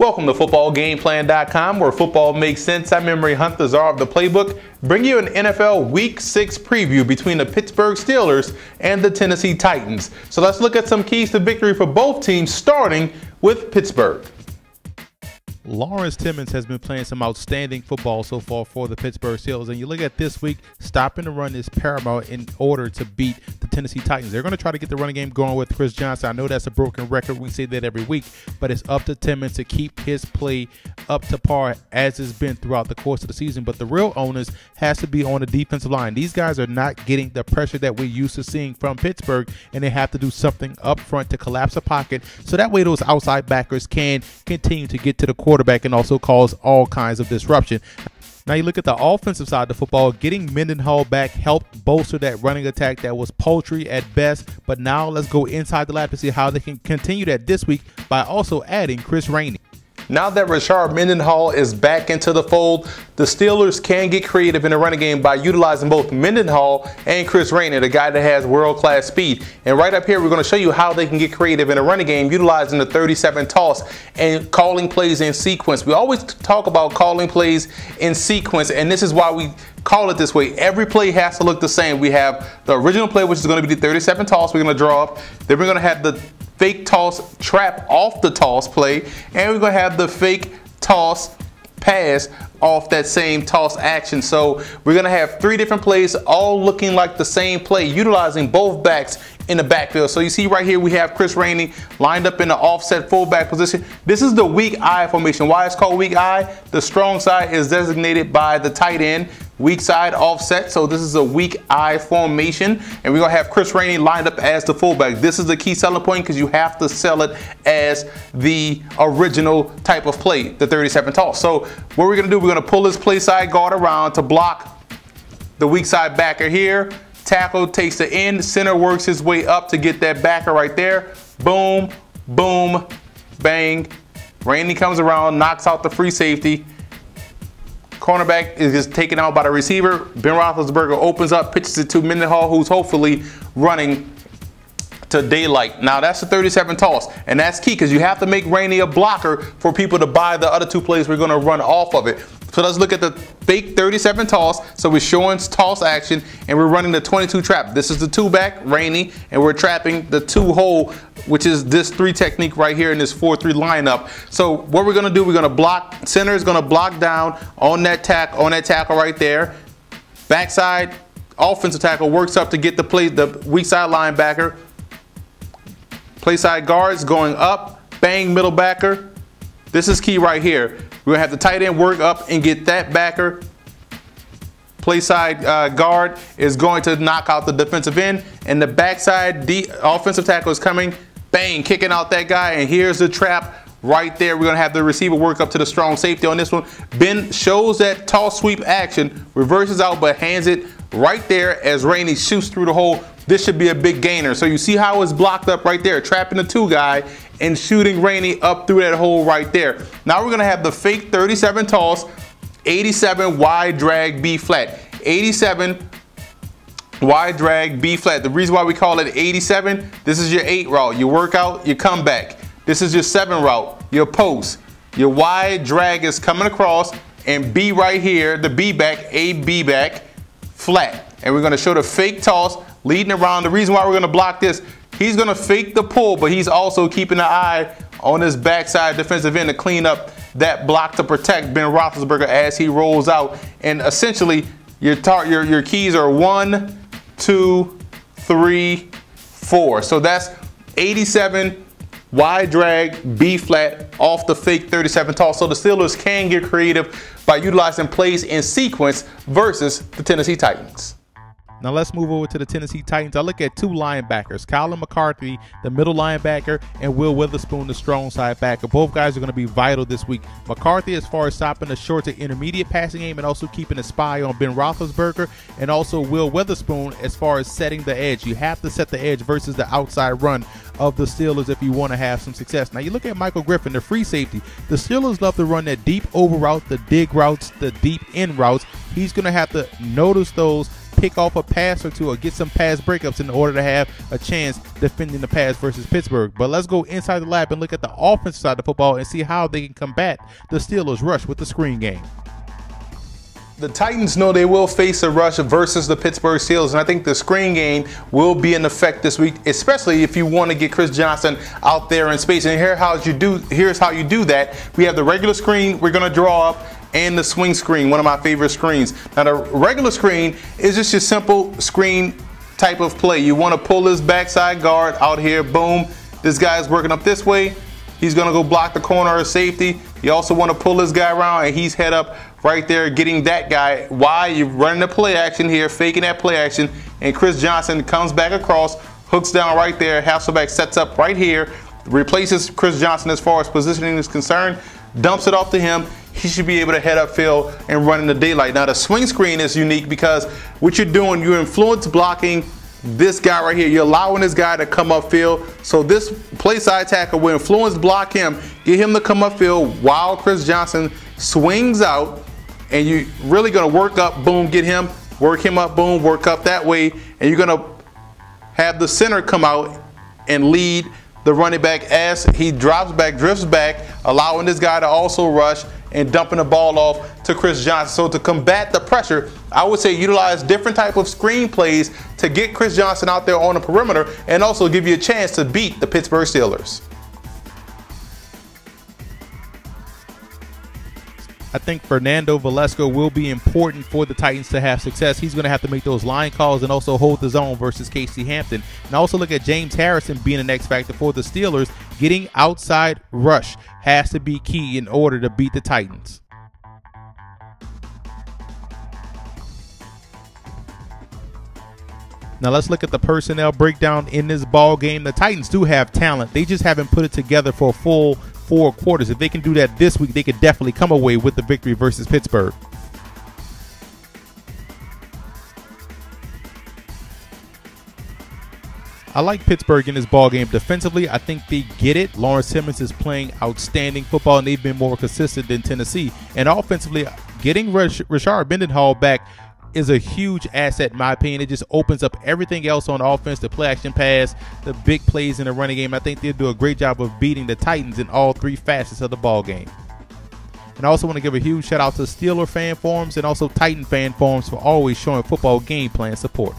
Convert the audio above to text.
Welcome to footballgameplan.com, where football makes sense. I'm Memory Hunt, the czar of the playbook, bring you an NFL Week 6 preview between the Pittsburgh Steelers and the Tennessee Titans. So let's look at some keys to victory for both teams, starting with Pittsburgh. Lawrence Timmons has been playing some outstanding football so far for the Pittsburgh Steelers. And you look at this week, stopping the run is paramount in order to beat the Tennessee Titans. They're going to try to get the running game going with Chris Johnson. I know that's a broken record. We say that every week. But it's up to Timmons to keep his play up to par as it's been throughout the course of the season. But the real onus has to be on the defensive line. These guys are not getting the pressure that we're used to seeing from Pittsburgh, and they have to do something up front to collapse a pocket so that way those outside backers can continue to get to the quarterback and also cause all kinds of disruption. Now you look at the offensive side of the football, getting Mendenhall back helped bolster that running attack that was paltry at best. But now let's go inside the lab to see how they can continue that this week by also adding Chris Rainey. Now that Rashard Mendenhall is back into the fold, the Steelers can get creative in the running game by utilizing both Mendenhall and Chris Rainey, the guy that has world-class speed. And right up here, we're going to show you how they can get creative in the running game utilizing the 37 toss and calling plays in sequence. We always talk about calling plays in sequence, and this is why we call it this way. Every play has to look the same. We have the original play, which is going to be the 37 toss we're going to draw up. Then we're going to have the fake toss trap off the toss play, and we're going to have the fake toss pass off that same toss action. So we're going to have three different plays all looking like the same play, utilizing both backs in the backfield. So you see right here we have Chris Rainey lined up in the offset fullback position. This is the weak eye formation. Why it's called weak eye? The strong side is designated by the tight end. Weak side offset, so this is a weak eye formation, and we're gonna have Chris Rainey lined up as the fullback. This is the key selling point because you have to sell it as the original type of play, the 37 toss. So what we're gonna do, we're gonna pull this play side guard around to block the weak side backer here. Tackle takes the end, center works his way up to get that backer right there. Boom, boom, bang. Rainey comes around, knocks out the free safety. Cornerback is just taken out by the receiver. Ben Roethlisberger opens up, pitches it to Mendenhall, who's hopefully running to daylight. Now that's the 37 toss, and that's key because you have to make Rainey a blocker for people to buy the other two plays we're going to run off of it. So let's look at the fake 37 toss. So we're showing toss action, and we're running the 22 trap. This is the two back, Rainey, and we're trapping the two hole, which is this 3 technique right here in this 4-3 lineup. So what we're going to do, we're going to block, center is going to block down on that tackle right there. Backside offensive tackle works up to get the weak side linebacker. Play side guards going up, bang, middle backer. This is key right here. We're going to have the tight end work up and get that backer. Play side guard is going to knock out the defensive end, and the backside offensive tackle is coming, bang, kicking out that guy, and here's the trap right there. We're going to have the receiver work up to the strong safety on this one. Ben shows that toss sweep action, reverses out, but hands it right there as Rainey shoots through the hole. This should be a big gainer. So you see how it's blocked up right there, trapping the two guy and shooting Rainey up through that hole right there. Now we're going to have the fake 37 toss, 87 wide drag B flat. 87 wide drag B flat. The reason why we call it 87, this is your 8 route. You work out, you come back. This is your 7 route, your post. Your wide drag is coming across, and B right here, the B back, A B back, flat. And we're going to show the fake toss leading around. The reason why we're going to block this, he's going to fake the pull, but he's also keeping an eye on his backside defensive end to clean up that block to protect Ben Roethlisberger as he rolls out. And essentially, your keys are 1, 2, 3, 4. So that's 87 wide drag B flat off the fake 37 toss. So the Steelers can get creative by utilizing plays in sequence versus the Tennessee Titans. Now let's move over to the Tennessee Titans. I look at two linebackers, Colin McCarthy, the middle linebacker, and Will Witherspoon, the strong side backer. Both guys are going to be vital this week. McCarthy as far as stopping the short to intermediate passing game and also keeping a spy on Ben Roethlisberger, and also Will Witherspoon as far as setting the edge. You have to set the edge versus the outside run of the Steelers if you want to have some success. Now you look at Michael Griffin, the free safety. The Steelers love to run that deep over route, the dig routes, the deep in routes. He's going to have to notice those, pick off a pass or two or get some pass breakups in order to have a chance defending the pass versus Pittsburgh. But let's go inside the lab and look at the offensive side of the football and see how they can combat the Steelers' rush with the screen game. The Titans know they will face a rush versus the Pittsburgh Steelers, and I think the screen game will be in effect this week, especially if you want to get Chris Johnson out there in space. And here's how you do that. We have the regular screen we're going to draw up and the swing screen, one of my favorite screens. Now, the regular screen is just your simple screen type of play. You want to pull this backside guard out here, boom. This guy's working up this way. He's going to go block the corner of safety. You also want to pull this guy around, and he's head up right there getting that guy. Why? You're running the play action here, faking that play action, and Chris Johnson comes back across, hooks down right there. Hasselbeck sets up right here, replaces Chris Johnson as far as positioning is concerned, dumps it off to him. He should be able to head upfield and run in the daylight. Now, the swing screen is unique because what you're doing, you're influence blocking this guy right here. You're allowing this guy to come upfield. So this play side tackle will influence block him, get him to come upfield while Chris Johnson swings out, and you're really going to work up, boom, get him, work him up, boom, work up that way, and you're going to have the center come out and lead the running back as he drops back, drifts back, allowing this guy to also rush and dumping the ball off to Chris Johnson. So to combat the pressure, I would say utilize different type of screen plays to get Chris Johnson out there on the perimeter and also give you a chance to beat the Pittsburgh Steelers. I think Fernando Velasco will be important for the Titans to have success. He's going to have to make those line calls and also hold the zone versus Casey Hampton. And also look at James Harrison being an X factor for the Steelers. Getting outside rush has to be key in order to beat the Titans. Now let's look at the personnel breakdown in this ball game. The Titans do have talent. They just haven't put it together for a full 4 quarters. If they can do that this week, they could definitely come away with the victory versus Pittsburgh. I like Pittsburgh in this ball game. Defensively, I think they get it. Lawrence Timmons is playing outstanding football, and they've been more consistent than Tennessee. And offensively, getting Rashard Mendenhall back is a huge asset in my opinion. It just opens up everything else on offense, the play action pass, the big plays in the running game. I think they'll do a great job of beating the Titans in all 3 facets of the ball game. And I also want to give a huge shout out to Steeler fan forums and also Titan fan forums for always showing football game plan support.